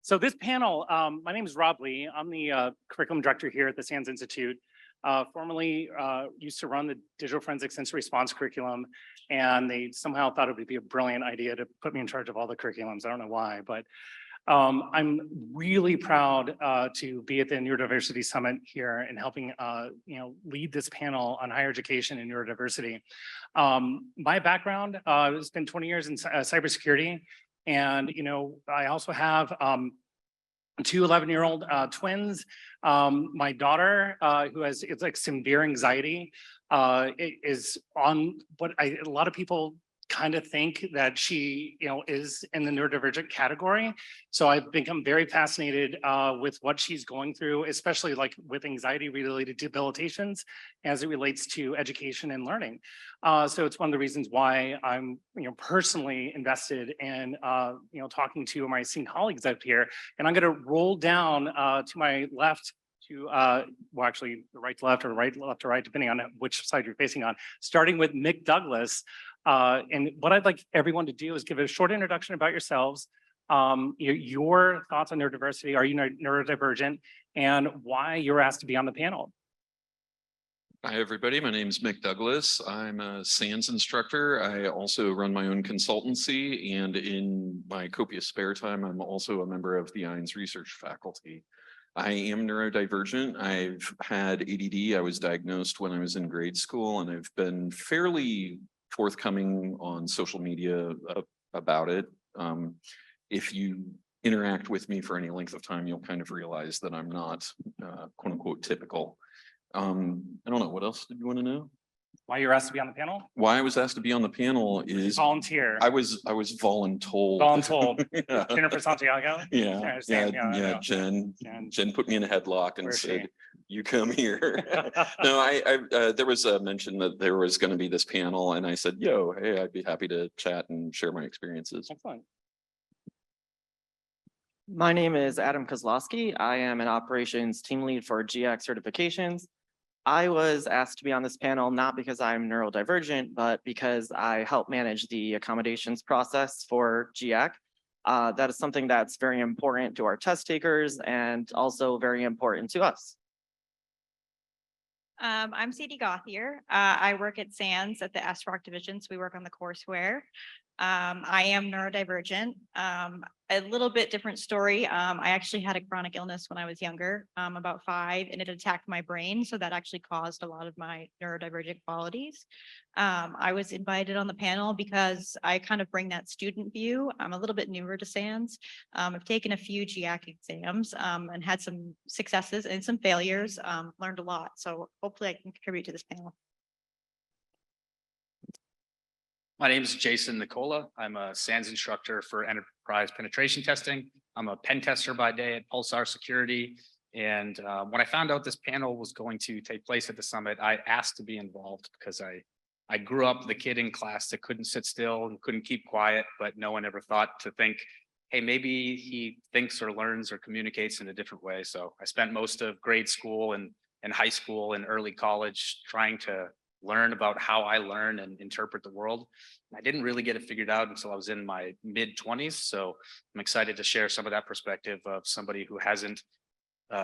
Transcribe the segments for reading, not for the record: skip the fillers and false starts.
So this panel, my name is Rob Lee. I'm the curriculum director here at the SANS Institute. Formerly used to run the digital forensic sensory response curriculum, and they somehow thought it would be a brilliant idea to put me in charge of all the curriculums. I don't know why, but I'm really proud to be at the Neurodiversity Summit here and helping lead this panel on higher education and neurodiversity. My background has been 20 years in cybersecurity. And, I also have two 11-year-old twins. My daughter, who has severe anxiety, is on what a lot of people kind of think that she, is in the neurodivergent category. So I've become very fascinated with what she's going through, especially like with anxiety related debilitations as it relates to education and learning. So it's one of the reasons why I'm, personally invested in, talking to my esteemed colleagues up here. And I'm going to roll down to my left to, well, actually the right to left or right left to right, depending on which side you're facing on, starting with Mick Douglas. And what I'd like everyone to do is give a short introduction about yourselves, your thoughts on neurodiversity, are you neurodivergent, and why you're asked to be on the panel. Hi, everybody. My name is Mick Douglas. I'm a SANS instructor. I also run my own consultancy, and in my copious spare time, I'm also a member of the INS research faculty. I am neurodivergent. I've had ADD. I was diagnosed when I was in grade school, and I've been fairly forthcoming on social media about it. If you interact with me for any length of time, you'll kind of realize that I'm not quote unquote typical. I don't know, what else did you want to know? Why you're asked to be on the panel? Why I was asked to be on the panel is volunteer. I was voluntold. Voluntold. Yeah. Jennifer Santiago? Yeah, Jen put me in a headlock and said, you come here. No, I there was a mention that there was going to be this panel, and I said, hey, I'd be happy to chat and share my experiences. Excellent. My name is Adam Kosloski. I am an operations team lead for GIAC certifications. I was asked to be on this panel not because I'm neurodivergent, but because I help manage the accommodations process for GIAC. That is something that's very important to our test takers and also very important to us. I'm Sadie Gauthier. I work at SANS at the SROC division, so we work on the courseware. I am neurodivergent. A little bit different story. I actually had a chronic illness when I was younger, about 5, and it attacked my brain. So that actually caused a lot of my neurodivergent qualities. I was invited on the panel because I kind of bring that student view. I'm a little bit newer to SANS. I've taken a few GIAC exams and had some successes and some failures, learned a lot. So hopefully I can contribute to this panel. My name is Jason Nickola. I'm a SANS instructor for enterprise penetration testing. I'm a pen tester by day at Pulsar Security. And when I found out this panel was going to take place at the summit, I asked to be involved because I grew up the kid in class that couldn't sit still and couldn't keep quiet, but no one ever thought to think, hey, maybe he thinks or learns or communicates in a different way. So I spent most of grade school and high school and early college trying to learn about how I learn and interpret the world. I didn't really get it figured out until I was in my mid-20s. So I'm excited to share some of that perspective of somebody who hasn't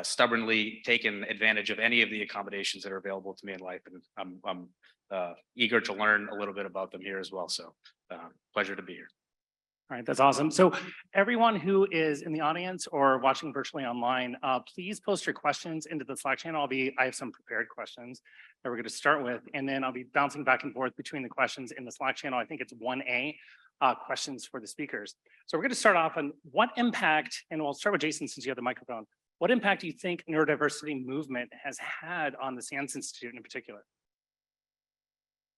stubbornly taken advantage of any of the accommodations that are available to me in life. And I'm eager to learn a little bit about them here as well. So pleasure to be here. All right, that's awesome. So everyone who is in the audience or watching virtually online, please post your questions into the Slack channel. I have some prepared questions that we're going to start with, and then I'll be bouncing back and forth between the questions in the Slack channel. I think it's 1A, questions for the speakers. So we're going to start off on what impact, and we'll start with Jason since you have the microphone. What impact do you think neurodiversity movement has had on the SANS Institute in particular?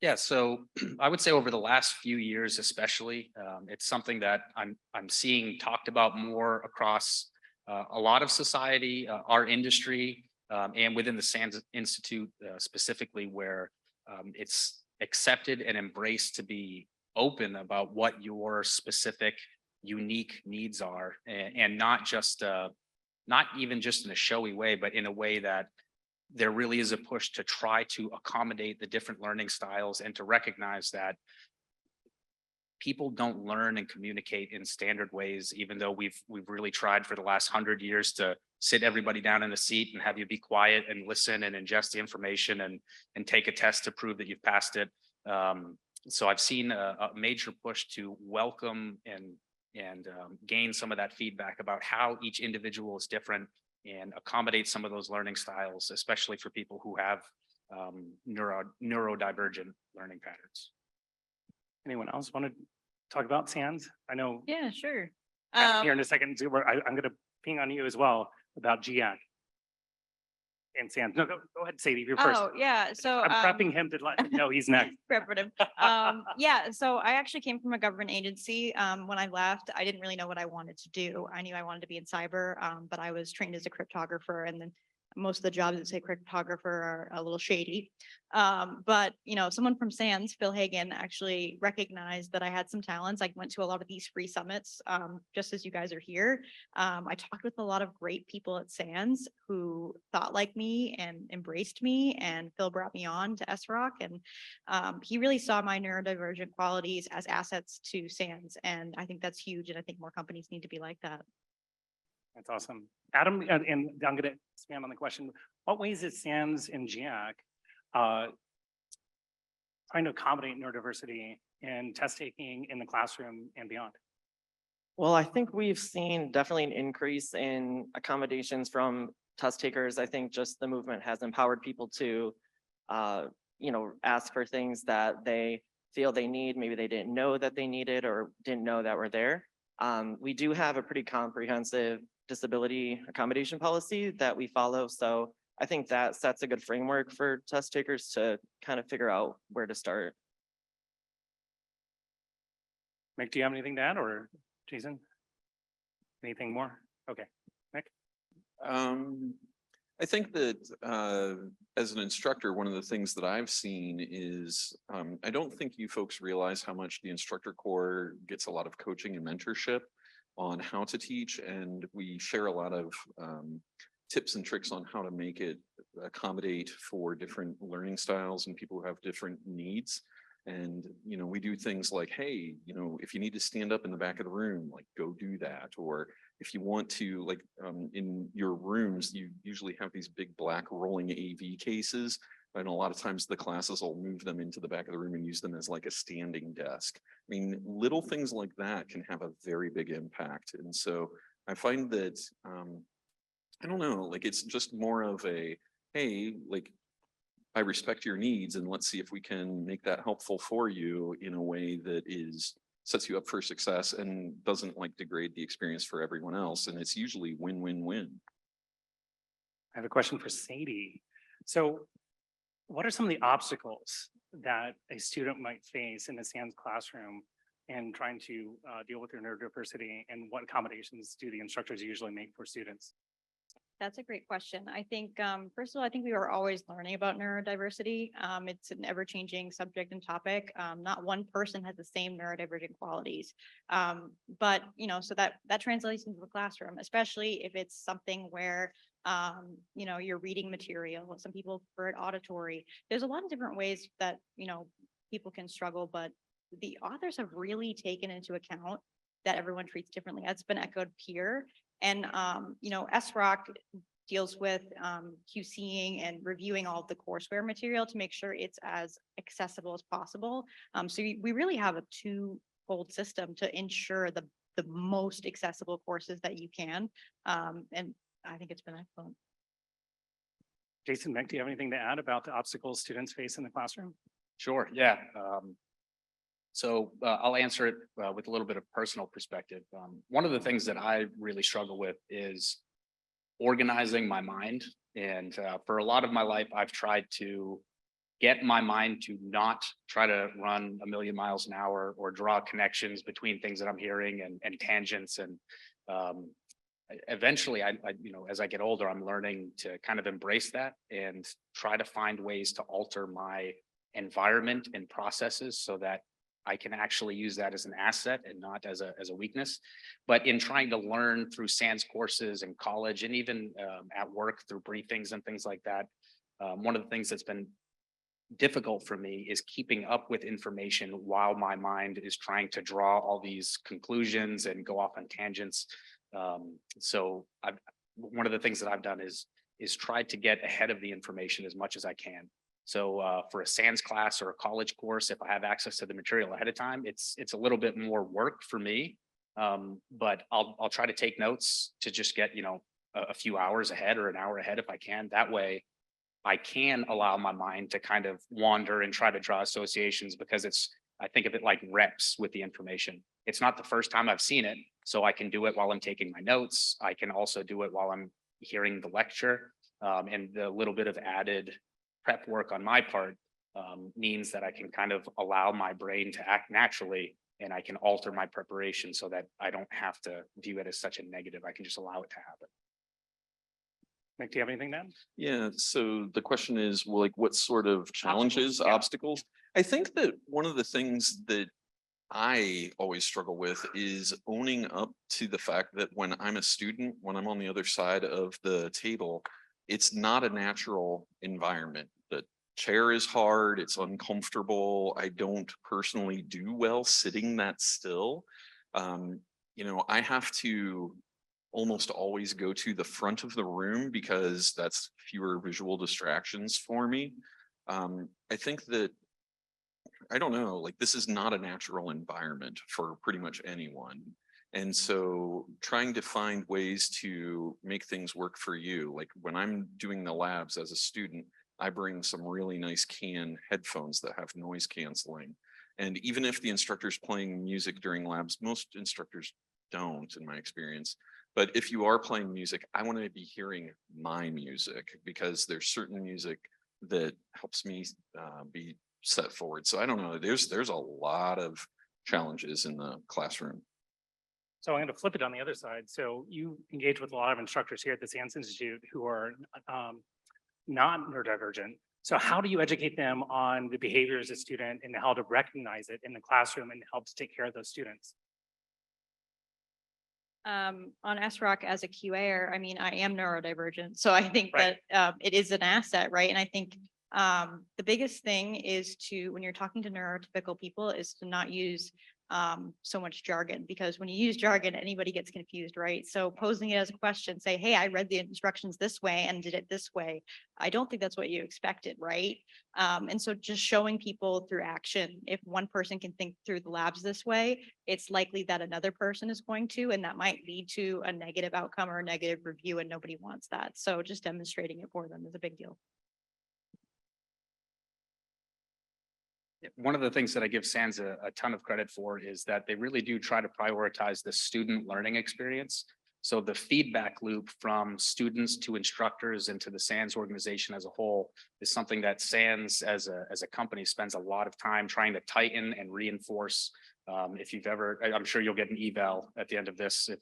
Yeah, so I would say over the last few years, especially, it's something that I'm seeing talked about more across a lot of society, our industry, and within the SANS Institute specifically, where it's accepted and embraced to be open about what your specific, unique needs are, and not even just in a showy way, but in a way that there really is a push to try to accommodate the different learning styles and to recognize that people don't learn and communicate in standard ways, even though we've really tried for the last 100 years to sit everybody down in a seat and have you be quiet and listen and ingest the information and take a test to prove that you've passed it. So I've seen a major push to welcome and gain some of that feedback about how each individual is different and accommodate some of those learning styles, especially for people who have neurodivergent learning patterns. Anyone else want to talk about SANS? I know Yeah, sure. here in a second, I'm going to ping on you as well about GIAC and SANS. No, go ahead, Sadie, you're first. Oh, yeah, so. I'm prepping him to let him know he's next. Preparative. Yeah, so I actually came from a government agency. When I left, I didn't really know what I wanted to do. I knew I wanted to be in cyber, but I was trained as a cryptographer, and then most of the jobs that say cryptographer are a little shady. But someone from SANS, Phil Hagan, actually recognized that I had some talents. I went to a lot of these free summits, just as you guys are here. I talked with a lot of great people at SANS who thought like me and embraced me, and Phil brought me on to SROC, and he really saw my neurodivergent qualities as assets to SANS, and I think that's huge, and I think more companies need to be like that. That's awesome. Adam, and I'm going to expand on the question. What ways is SANS and GIAC trying to accommodate neurodiversity in test taking in the classroom and beyond? Well, I think we've seen definitely an increase in accommodations from test takers. I think just the movement has empowered people to, ask for things that they feel they need. Maybe they didn't know that they needed or didn't know that were there. We do have a pretty comprehensive disability accommodation policy that we follow. So I think that sets a good framework for test takers to kind of figure out where to start. Mick, do you have anything to add, or Jason? Anything more? Okay, Mick? I think that as an instructor, one of the things that I've seen is I don't think you folks realize how much the instructor corps gets a lot of coaching and mentorship on how to teach, and we share a lot of tips and tricks on how to make it accommodate for different learning styles and people who have different needs. And, we do things like, hey, if you need to stand up in the back of the room, like go do that. Or if you want to, like in your rooms, you usually have these big black rolling AV cases. And a lot of times the classes will move them into the back of the room and use them as like a standing desk. I mean, little things like that can have a very big impact. And so I find that, I don't know, like it's just more of a, hey, like I respect your needs and let's see if we can make that helpful for you in a way that sets you up for success and doesn't like degrade the experience for everyone else. And it's usually win-win-win. I have a question for Sadie. So what are some of the obstacles that a student might face in a SANS classroom and trying to deal with their neurodiversity, and what accommodations do the instructors usually make for students? That's a great question. I think, first of all, I think we are always learning about neurodiversity. It's an ever-changing subject and topic. Not one person has the same neurodivergent qualities. But, so that translates into the classroom, especially if it's something where, you're reading material. Some people prefer it auditory. There's a lot of different ways that, people can struggle, but the authors have really taken into account that everyone treats differently. That's been echoed here. And, SROC deals with QCing and reviewing all of the courseware material to make sure it's as accessible as possible. So we really have a two-fold system to ensure the most accessible courses that you can. And I think it's been excellent. Jason, Mick, do you have anything to add about the obstacles students face in the classroom? Sure, yeah. So I'll answer it with a little bit of personal perspective. One of the things that I really struggle with is organizing my mind. And for a lot of my life, I've tried to get my mind to not try to run a million miles an hour or draw connections between things that I'm hearing and tangents. And eventually, I as I get older, I'm learning to kind of embrace that and try to find ways to alter my environment and processes so that I can actually use that as an asset and not as a weakness. But in trying to learn through SANS courses in college and even at work through briefings and things like that, one of the things that's been difficult for me is keeping up with information while my mind is trying to draw all these conclusions and go off on tangents. So one of the things that I've done is try to get ahead of the information as much as I can. So for a SANS class or a college course, if I have access to the material ahead of time, it's a little bit more work for me. But I'll try to take notes to just get, a few hours ahead or an hour ahead if I can. That way I can allow my mind to kind of wander and try to draw associations, because I think of it like reps with the information. It's not the first time I've seen it, so I can do it while I'm taking my notes. I can also do it while I'm hearing the lecture, and the little bit of added prep work on my part means that I can kind of allow my brain to act naturally, and I can alter my preparation so that I don't have to view it as such a negative. I can just allow it to happen. Mick, do you have anything then? Yeah, so the question is, well, like, what sort of challenges, yeah. obstacles? I think that one of the things that I always struggle with is owning up to the fact that when I'm a student, when I'm on the other side of the table, it's not a natural environment. The chair is hard, it's uncomfortable. I don't personally do well sitting that still. I have to almost always go to the front of the room because that's fewer visual distractions for me. I think that, I don't know, like, this is not a natural environment for pretty much anyone. And so trying to find ways to make things work for you, like when I'm doing the labs as a student, I bring some really nice headphones that have noise canceling. And even if the instructor's playing music during labs, most instructors don't, in my experience. But if you are playing music, I want to be hearing my music, because there's certain music that helps me be set forward. So I don't know, there's a lot of challenges in the classroom. So I'm going to flip it on the other side. So you engage with a lot of instructors here at the SANS Institute who are not neurodivergent. So how do you educate them on the behaviors of a student and how to recognize it in the classroom and help to take care of those students? On SROC as a QAer, I mean, I am neurodivergent, so I think Right. that it is an asset, right? And I think the biggest thing is when you're talking to neurotypical people, is to not use so much jargon, because when you use jargon, anybody gets confused, right? So posing it as a question, say, hey, I read the instructions this way and did it this way. I don't think that's what you expected, right? And so just showing people through action, if one person can think through the labs this way, it's likely that another person is going to, and that might lead to a negative outcome or a negative review, and nobody wants that. So just demonstrating it for them is a big deal. One of the things that I give SANS a ton of credit for is that they really do try to prioritize the student learning experience. So the feedback loop from students to instructors and to the SANS organization as a whole is something that SANS as a company spends a lot of time trying to tighten and reinforce. If you've ever, I'm sure you'll get an eval at the end of this. If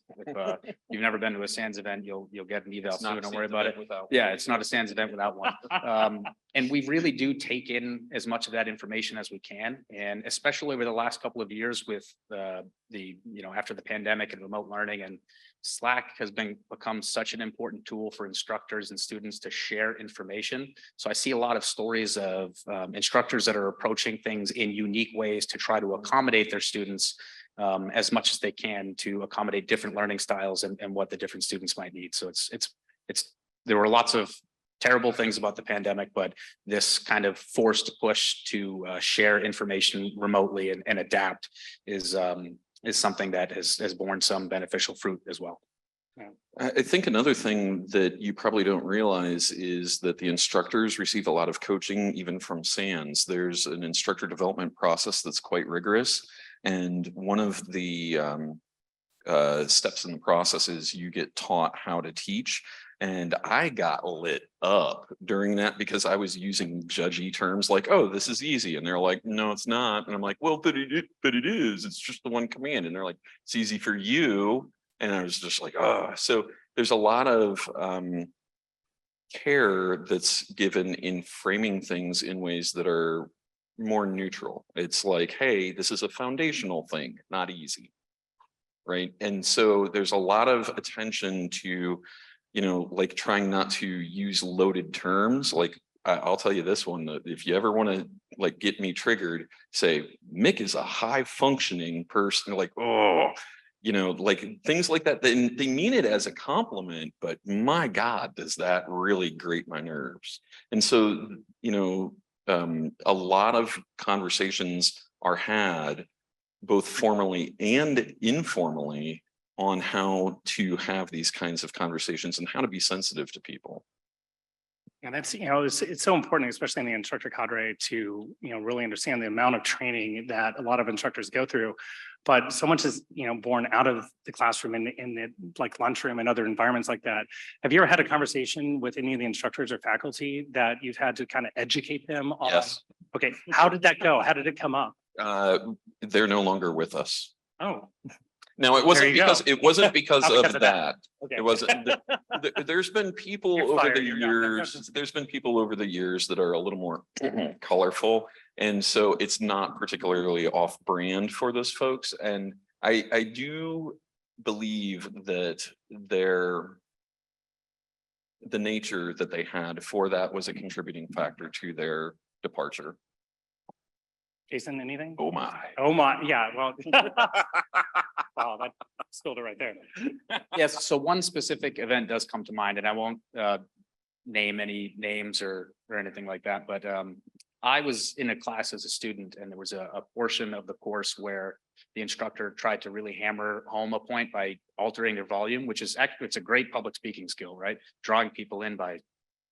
you've never been to a SANS event, you'll get an eval, so don't worry about it. Yeah, it's not a SANS event without one. And we really do take in as much of that information as we can. And especially over the last couple of years with after the pandemic and remote learning, and Slack has become such an important tool for instructors and students to share information. So I see a lot of stories of instructors that are approaching things in unique ways to try to accommodate their students as much as they can, to accommodate different learning styles and what the different students might need. So there were lots of terrible things about the pandemic, but this kind of forced push to share information remotely and adapt is something that has borne some beneficial fruit as well. I think another thing that you probably don't realize is that the instructors receive a lot of coaching even from SANS. There's an instructor development process that's quite rigorous. And one of the steps in the process is you get taught how to teach. And I got lit up during that because I was using judgy terms like, oh, this is easy. And they're like, no, it's not. And I'm like, well, but it is. It's just the one command. And they're like, it's easy for you. And I was just like, oh, so there's a lot of care that's given in framing things in ways that are more neutral. It's like, hey, this is a foundational thing, not easy. Right. And so there's a lot of attention to, like trying not to use loaded terms. Like I'll tell you this one, that if you ever want to like get me triggered, say Mick is a high functioning person, like, oh, you know, like things like that. They mean it as a compliment, but my God, does that really grate my nerves? And so, you know, a lot of conversations are had both formally and informally on how to have these kinds of conversations and how to be sensitive to people. And that's, you know, it's so important, especially in the instructor cadre, to, you know, really understand the amount of training that a lot of instructors go through. But so much is, you know, born out of the classroom and in the like lunchroom and other environments like that. Have you ever had a conversation with any of the instructors or faculty that you've had to kind of educate them on? Yes. Okay, how did that go? How did it come up? They're no longer with us. Oh, Now, it wasn't because Because of of that. okay. It wasn't. There's been people You're over fired, the you're done. years. There's been people over the years that are a little more colorful, and so it's not particularly off-brand for those folks. And I do believe that the nature that they had for that was a contributing factor to their departure. Jason, anything? Oh my. Oh my, yeah, well. Wow, that spilled it right there. Yes, so one specific event does come to mind, and I won't name any names or anything like that, but I was in a class as a student, and there was a portion of the course where the instructor tried to really hammer home a point by altering their volume, which is actually, it's a great public speaking skill, right? Drawing people in by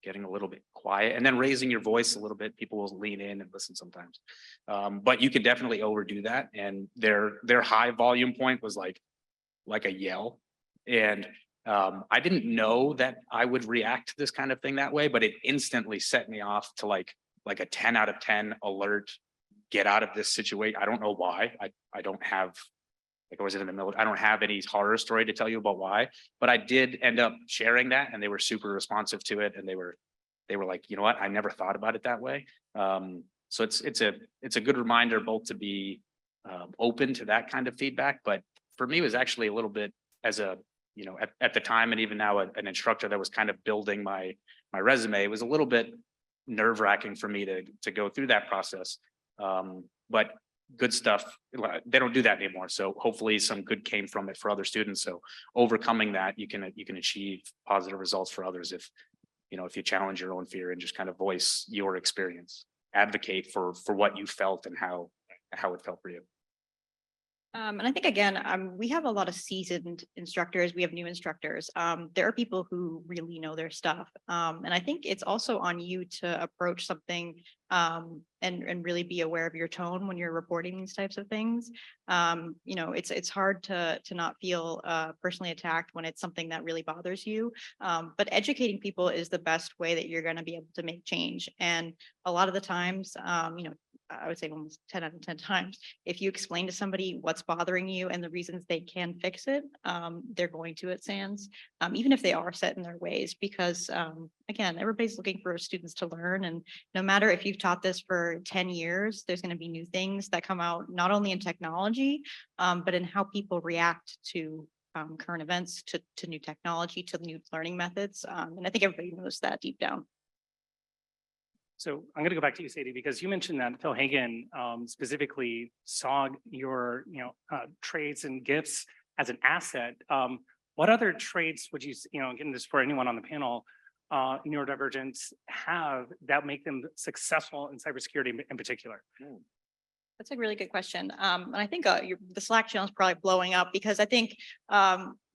getting a little bit quiet and then raising your voice a little bit. People will lean in and listen sometimes. But you can definitely overdo that. And their high volume point was like a yell. And I didn't know that I would react to this kind of thing that way, but it instantly set me off to like a 10 out of 10 alert, get out of this situation. I don't know why. I don't have, like I was in the military, I don't have any horror story to tell you about why, but I did end up sharing that, and they were super responsive to it. And they were like, you know what, I never thought about it that way. So it's a good reminder both to be open to that kind of feedback. But for me, it was actually a little bit as a, you know, at the time, and even now an instructor that was kind of building my resume, it was a little bit nerve-wracking for me to go through that process. But good stuff, they don't do that anymore. So hopefully some good came from it for other students. So overcoming that, you can achieve positive results for others if, you know, if you challenge your own fear and just kind of voice your experience, advocate for what you felt and how it felt for you. And I think, again, we have a lot of seasoned instructors. We have new instructors. There are people who really know their stuff. And I think it's also on you to approach something and really be aware of your tone when you're reporting these types of things. You know, it's hard to not feel personally attacked when it's something that really bothers you. But educating people is the best way that you're going to be able to make change. And a lot of the times, you know, I would say almost 10 out of 10 times, if you explain to somebody what's bothering you and the reasons they can fix it, they're going to at SANS, even if they are set in their ways, because again, everybody's looking for students to learn. And no matter if you've taught this for 10 years, there's going to be new things that come out, not only in technology, but in how people react to current events, to new technology, to new learning methods. And I think everybody knows that deep down. So I'm going to go back to you, Sadie, because you mentioned that Phil Hagen specifically saw your, you know, traits and gifts as an asset. What other traits would you, you know, again, this for anyone on the panel, neurodivergents have that make them successful in cybersecurity in particular? That's a really good question. And I think the Slack channel is probably blowing up because I think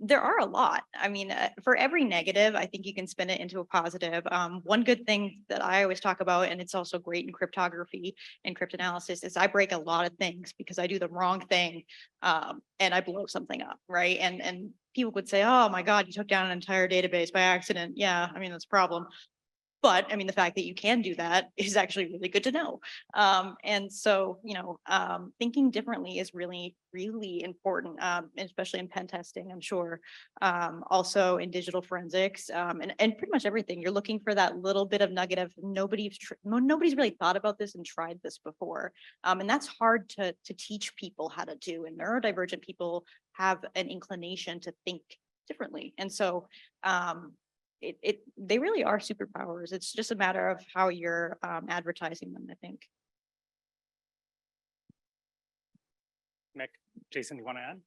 there are a lot. I mean, for every negative, I think you can spin it into a positive. One good thing that I always talk about, and it's also great in cryptography and cryptanalysis, is I break a lot of things because I do the wrong thing and I blow something up, right? And people would say, oh my God, you took down an entire database by accident. Yeah, I mean, that's a problem. But I mean, the fact that you can do that is actually really good to know. And so, you know, thinking differently is really, really important, especially in pen testing, I'm sure. Also in digital forensics and pretty much everything. You're looking for that little bit of nugget of nobody's really thought about this and tried this before. And that's hard to teach people how to do. And neurodivergent people have an inclination to think differently. And so, they really are superpowers. It's just a matter of how you're advertising them, I think. Mick, Jason, you want to add?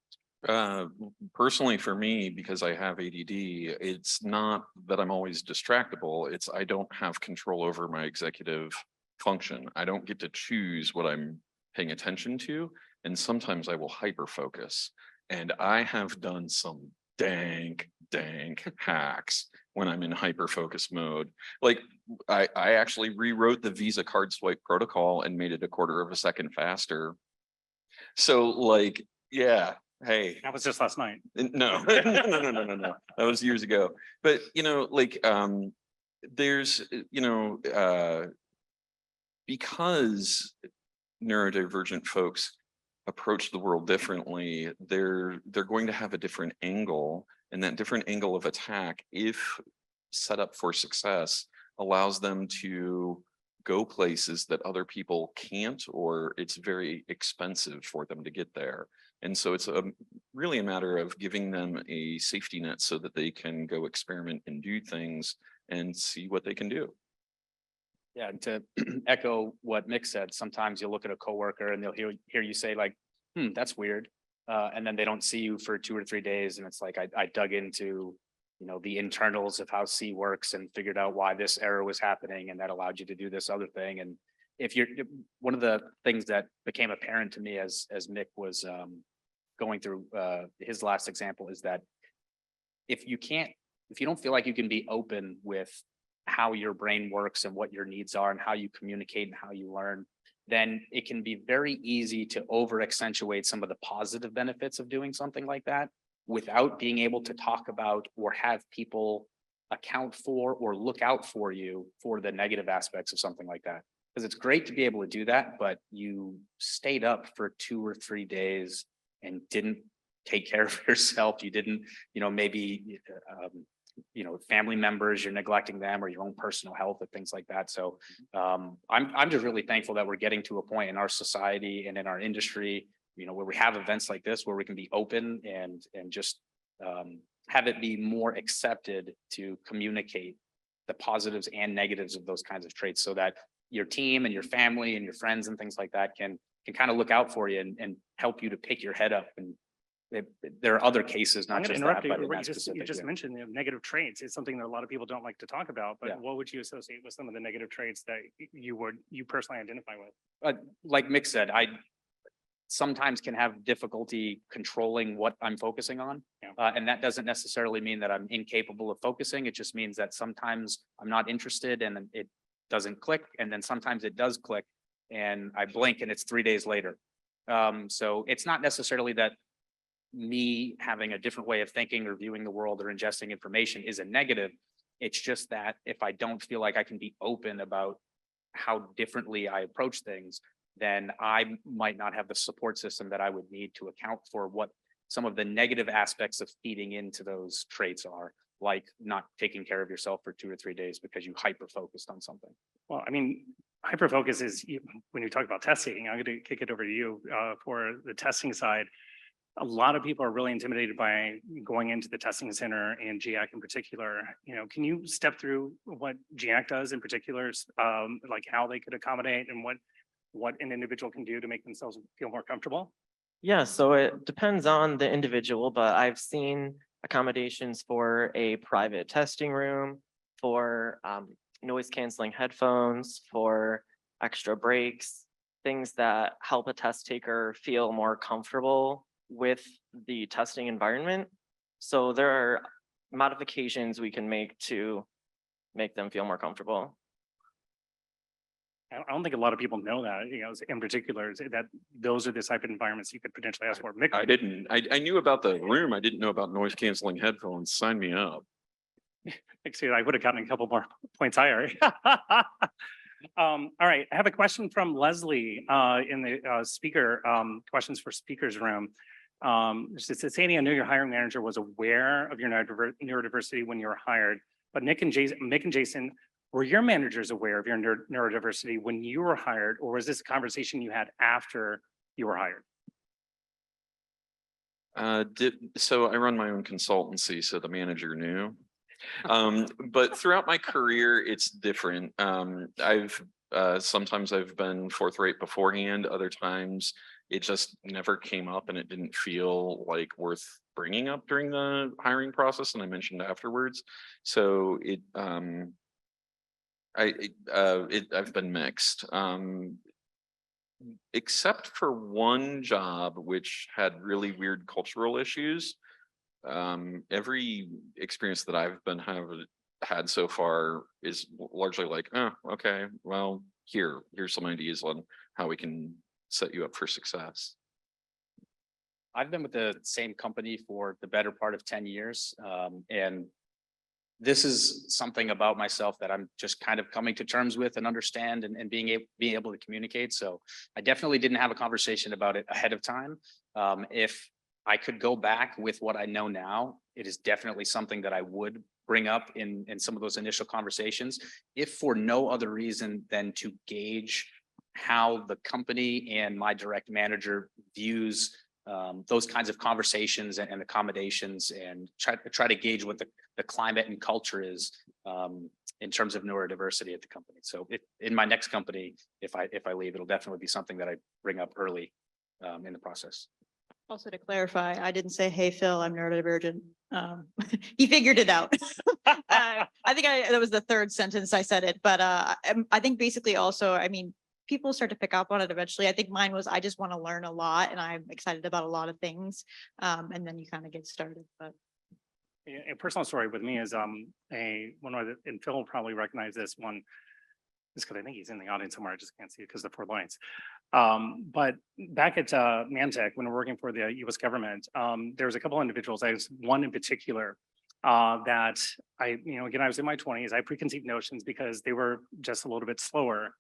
Personally for me, because I have ADD, it's not that I'm always distractible. It's I don't have control over my executive function. I don't get to choose what I'm paying attention to. And sometimes I will hyper focus. And I have done some dank hacks when I'm in hyper focus mode. Like I actually rewrote the Visa card swipe protocol and made it a quarter of a second faster. So like, yeah, hey. That was just last night. No, no. That was years ago. But like there's, because neurodivergent folks approach the world differently, they're going to have a different angle, and that different angle of attack, if set up for success, allows them to go places that other people can't, or it's very expensive for them to get there. And so it's really a matter of giving them a safety net so that they can go experiment and do things and see what they can do. Yeah, and to echo what Mick said, sometimes you'll look at a coworker and they'll hear you say like, that's weird. And then they don't see you for 2 or 3 days. And it's like, I dug into, the internals of how C works and figured out why this error was happening. And that allowed you to do this other thing. And one of the things that became apparent to me as Mick was going through his last example is that if you don't feel like you can be open with how your brain works and what your needs are and how you communicate and how you learn, then it can be very easy to over accentuate some of the positive benefits of doing something like that without being able to talk about or have people account for or look out for you for the negative aspects of something like that. Because it's great to be able to do that, but you stayed up for 2 or 3 days and didn't take care of yourself. You didn't, maybe family members, you're neglecting them, or your own personal health and things like that. So I'm just really thankful that we're getting to a point in our society and in our industry, where we have events like this, where we can be open and just have it be more accepted to communicate the positives and negatives of those kinds of traits, so that your team and your family and your friends and things like that can kind of look out for you and help you to pick your head up. And there are other cases, I'm not going just to interrupt that, you. but in that You specific, just yeah. mentioned negative traits. It's something that a lot of people don't like to talk about, but Yeah. what would you associate with some of the negative traits that you personally identify with? Like Mick said, I sometimes can have difficulty controlling what I'm focusing on. Yeah. And that doesn't necessarily mean that I'm incapable of focusing. It just means that sometimes I'm not interested and it doesn't click. And then sometimes it does click and I blink and it's 3 days later. So it's not necessarily that me having a different way of thinking or viewing the world or ingesting information is a negative. It's just that if I don't feel like I can be open about how differently I approach things, then I might not have the support system that I would need to account for what some of the negative aspects of feeding into those traits are, like not taking care of yourself for 2 or 3 days because you hyper focused on something. Well, I mean, hyper focus is when you talk about testing. I'm going to kick it over to you for the testing side. A lot of people are really intimidated by going into the testing center and GIAC in particular. Can you step through what GIAC does in particular, like how they could accommodate and what an individual can do to make themselves feel more comfortable? Yeah, so it depends on the individual, but I've seen accommodations for a private testing room, for noise canceling headphones, for extra breaks, things that help a test taker feel more comfortable with the testing environment. So there are modifications we can make to make them feel more comfortable. I don't think a lot of people know that, in particular, that those are the type of environments you could potentially ask for. Mick, I didn't. I knew about the room. I didn't know about noise canceling headphones. Sign me up. Actually, I would have gotten a couple more points higher. All right, I have a question from Leslie in the speaker questions for speakers room. She said, Sadie, I know your hiring manager was aware of your neurodiversity when you were hired, but Mick and Jason, were your managers aware of your neurodiversity when you were hired, or was this a conversation you had after you were hired? So I run my own consultancy, so the manager knew. But throughout my career, it's different. Sometimes I've been forthright beforehand, other times it just never came up and it didn't feel like worth bringing up during the hiring process, and I mentioned afterwards. So I've been mixed. Except for one job which had really weird cultural issues. Every experience that I've had so far is largely like, oh, okay, well, here's some ideas on how we can set you up for success. I've been with the same company for the better part of 10 years. And this is something about myself that I'm just kind of coming to terms with and understand and being able to communicate. So I definitely didn't have a conversation about it ahead of time. If I could go back with what I know now, it is definitely something that I would bring up in some of those initial conversations, if for no other reason than to gauge how the company and my direct manager views those kinds of conversations and accommodations, and try to gauge what the climate and culture is in terms of neurodiversity at the company. So in my next company, if I leave, it'll definitely be something that I bring up early in the process. Also to clarify, I didn't say, hey, Phil, I'm neurodivergent. He figured it out. I think that was the third sentence I said it, but I think basically also, I mean, people start to pick up on it eventually. I think mine was, I just want to learn a lot and I'm excited about a lot of things. And then you kind of get started, but. A personal story with me is and Phil will probably recognize this one, just because I think he's in the audience somewhere. I just can't see it because of the 4 lines. But back at Mantech, when we're working for the US government, there was a couple of individuals. I was one in particular that again, I was in my 20s. I had preconceived notions because they were just a little bit slower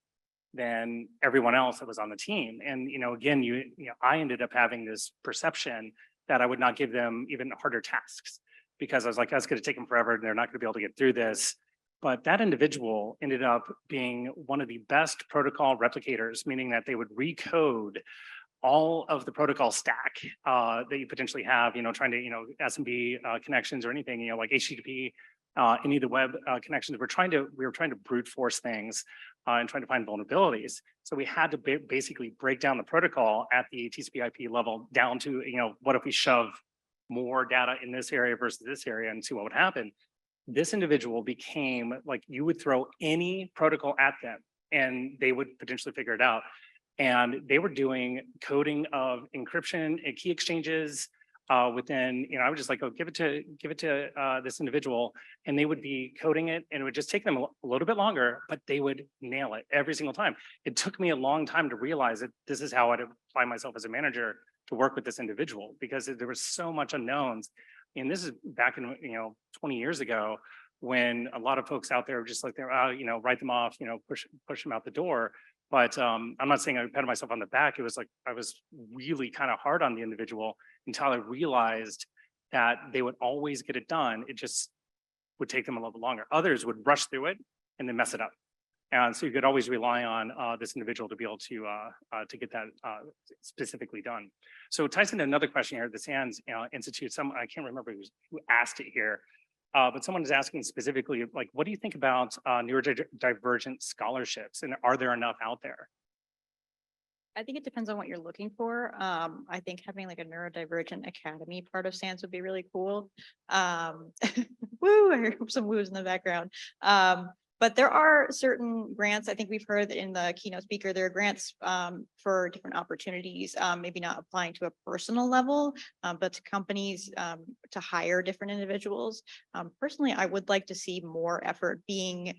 than everyone else that was on the team. And again, I ended up having this perception that I would not give them even harder tasks, because I was like, that's going to take them forever and they're not going to be able to get through this. But that individual ended up being one of the best protocol replicators, meaning that they would recode all of the protocol stack that you potentially have, trying to, SMB connections or anything, like HTTP, any of the web connections. We were trying to brute force things and trying to find vulnerabilities. So we had to basically break down the protocol at the TCP/IP level down to, what if we shove more data in this area versus this area and see what would happen. This individual became like, you would throw any protocol at them and they would potentially figure it out. And they were doing coding of encryption and key exchanges within, I would just like, give it to this individual, and they would be coding it, and it would just take them a little bit longer, but they would nail it every single time. It took me a long time to realize that this is how I'd apply myself as a manager to work with this individual, because there was so much unknowns. And this is back in 20 years ago, when a lot of folks out there were just like, write them off, push them out the door. But I'm not saying I patted myself on the back. It was like I was really kind of hard on the individual until I realized that they would always get it done. It just would take them a little bit longer. Others would rush through it and then mess it up. And so you could always rely on this individual to be able to get that specifically done. So it ties into another question here at the SANS Institute. I can't remember who asked it here, but someone is asking specifically, like, what do you think about neurodivergent scholarships, and are there enough out there? I think it depends on what you're looking for. I think having like a neurodivergent academy part of SANS would be really cool. Woo, I heard some woos in the background. But there are certain grants. I think we've heard in the keynote speaker, there are grants for different opportunities, maybe not applying to a personal level, but to companies to hire different individuals. Personally, I would like to see more effort being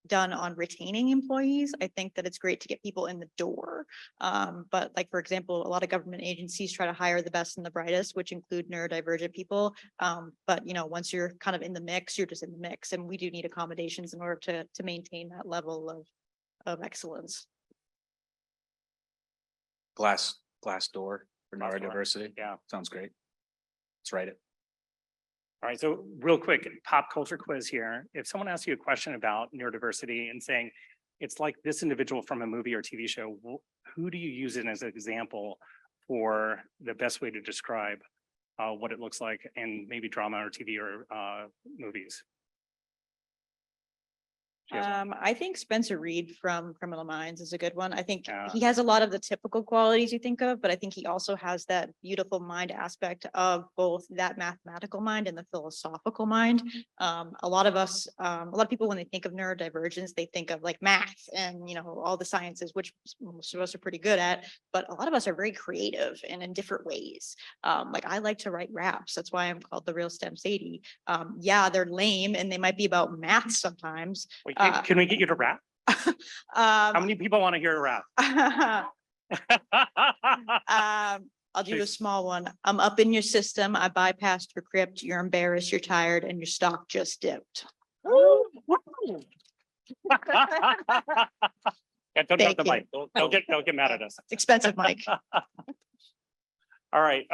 done on retaining employees. I think that it's great to get people in the door. But like, for example, a lot of government agencies try to hire the best and the brightest, which include neurodivergent people. But once you're kind of in the mix, you're just in the mix. And we do need accommodations in order to maintain that level of excellence. Glass door for Glass door. neurodiversity. Yeah. Sounds great. Let's write it. All right, so real quick, pop culture quiz here. If someone asks you a question about neurodiversity and saying, it's like this individual from a movie or TV show, who do you use it as an example for the best way to describe what it looks like in maybe drama or TV or movies? I think Spencer Reed from Criminal Minds is a good one. I think Yeah. he has a lot of the typical qualities you think of, but I think he also has that beautiful mind aspect of both that mathematical mind and the philosophical mind. A lot of us, a lot of people, when they think of neurodivergence, they think of like math and, you know, all the sciences, which most of us are pretty good at, but a lot of us are very creative and in different ways. Like I like to write raps. That's why I'm called the Real STEM Sadie. Yeah, they're lame and they might be about math sometimes. Wait, can we get you to rap? How many people want to hear a rap? I'll do a small one. I'm up in your system. I bypassed your crypt. You're embarrassed. You're tired and your stock just dipped. Yeah, don't drop Thank the you. mic. Don't get mad at us. Expensive, Mike. All right,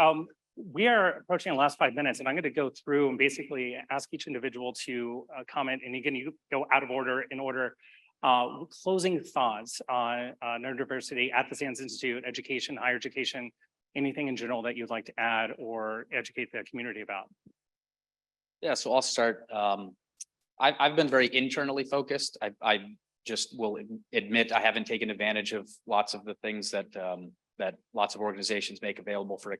we are approaching the last 5 minutes and I'm going to go through and basically ask each individual to comment. And again, you go out of order in order. Closing thoughts on neurodiversity at the SANS Institute, education, higher education, anything in general that you'd like to add or educate the community about. Yeah, so I'll start. I've been very internally focused. I just will admit I haven't taken advantage of lots of the things that lots of organizations make available for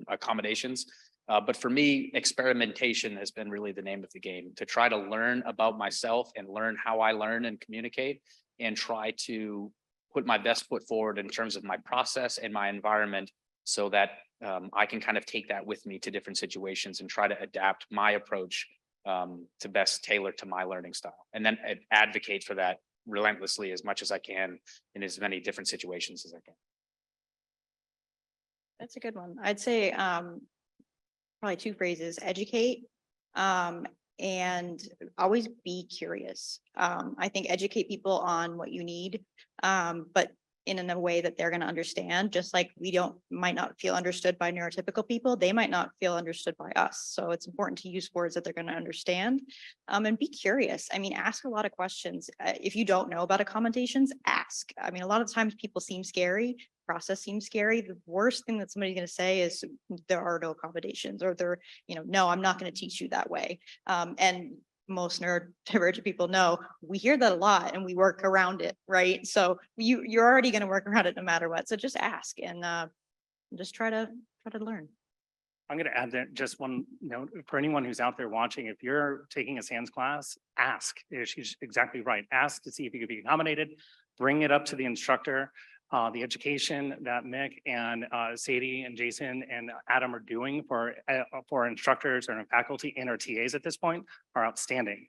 accommodations. But for me, experimentation has been really the name of the game, to try to learn about myself and learn how I learn and communicate and try to put my best foot forward in terms of my process and my environment so that I can kind of take that with me to different situations and try to adapt my approach to best tailor to my learning style. And then advocate for that relentlessly as much as I can in as many different situations as I can. That's a good one. I'd say probably two phrases: educate and always be curious. I think educate people on what you need, but in a way that they're going to understand. Just like we might not feel understood by neurotypical people, they might not feel understood by us. So it's important to use words that they're going to understand, and be curious. I mean, ask a lot of questions. If you don't know about accommodations, ask. I mean, a lot of times people seem scary. Process seems scary. The worst thing that somebody's going to say is there are no accommodations, or no, I'm not going to teach you that way. And most neurodivergent people know we hear that a lot and we work around it, right? So you're already going to work around it no matter what. So just ask and just try to learn. I'm going to add that just one note for anyone who's out there watching. If you're taking a SANS class, ask. She's exactly right. Ask to see if you could be accommodated. Bring it up to the instructor. The education that Mick and Sadie and Jason and Adam are doing for instructors or faculty and our TAs at this point are outstanding.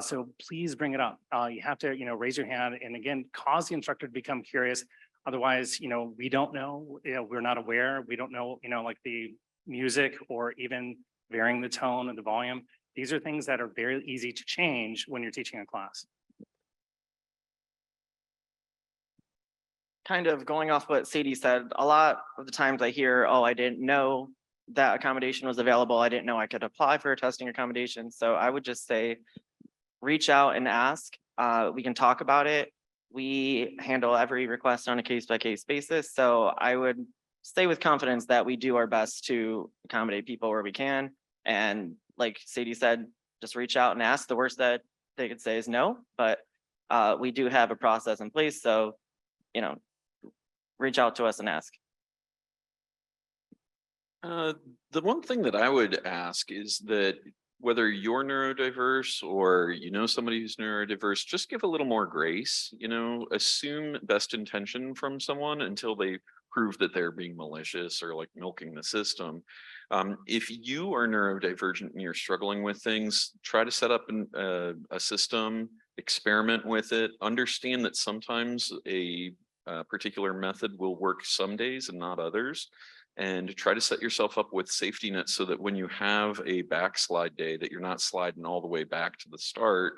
So please bring it up. You have to, raise your hand and again, cause the instructor to become curious. Otherwise, we don't know, we're not aware. We don't know, like the music or even varying the tone and the volume. These are things that are very easy to change when you're teaching a class. Kind of going off what Sadie said, a lot of the times I hear, oh, I didn't know that accommodation was available. I didn't know I could apply for a testing accommodation. So I would just say, reach out and ask. We can talk about it. We handle every request on a case-by-case basis. So I would say with confidence that we do our best to accommodate people where we can. And like Sadie said, just reach out and ask. The worst that they could say is no, but we do have a process in place. So, reach out to us and ask. The one thing that I would ask is that whether you're neurodiverse or somebody who's neurodiverse, just give a little more grace. Assume best intention from someone until they prove that they're being malicious or like milking the system. If you are neurodivergent and you're struggling with things, try to set up a system, experiment with it, understand that sometimes a particular method will work some days and not others, and try to set yourself up with safety nets so that when you have a backslide day that you're not sliding all the way back to the start,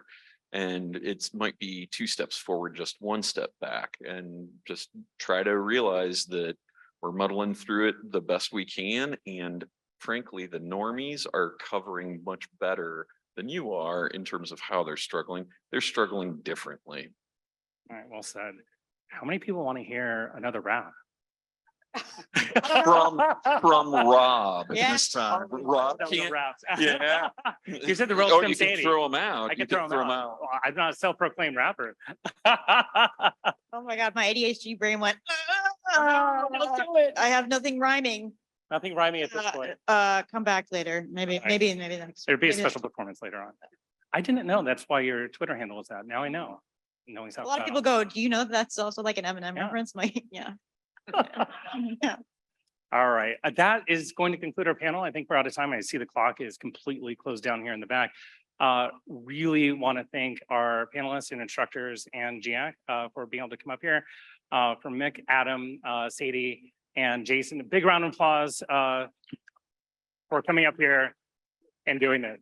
and it might be 2 steps forward, just 1 step back, and just try to realize that we're muddling through it the best we can. And frankly, the normies are covering much better than you are in terms of how they're struggling. They're struggling differently. All right, well said. How many people want to hear another rap? from Rob Yeah. this time. Rob That was a can't, wrap. yeah. You said the roast Oh, from you can Sadie. throw them out. I You can throw them out. out. Well, I'm not a self-proclaimed rapper. Oh my God, my ADHD brain went. Don't do it. I have nothing rhyming. Nothing rhyming at this point. Come back later. Maybe, All right. maybe next. There'd be a maybe- special performance later on. I didn't know that's why your Twitter handle is that. Now I know. Knowing A lot of people go, do you know that's also like an Eminem Yeah. reference? Like, yeah. Yeah. All right, that is going to conclude our panel. I think we're out of time. I see the clock is completely closed down here in the back. Really want to thank our panelists and instructors and GIAC for being able to come up here. For Mick, Adam, Sadie, and Jason, a big round of applause for coming up here and doing this.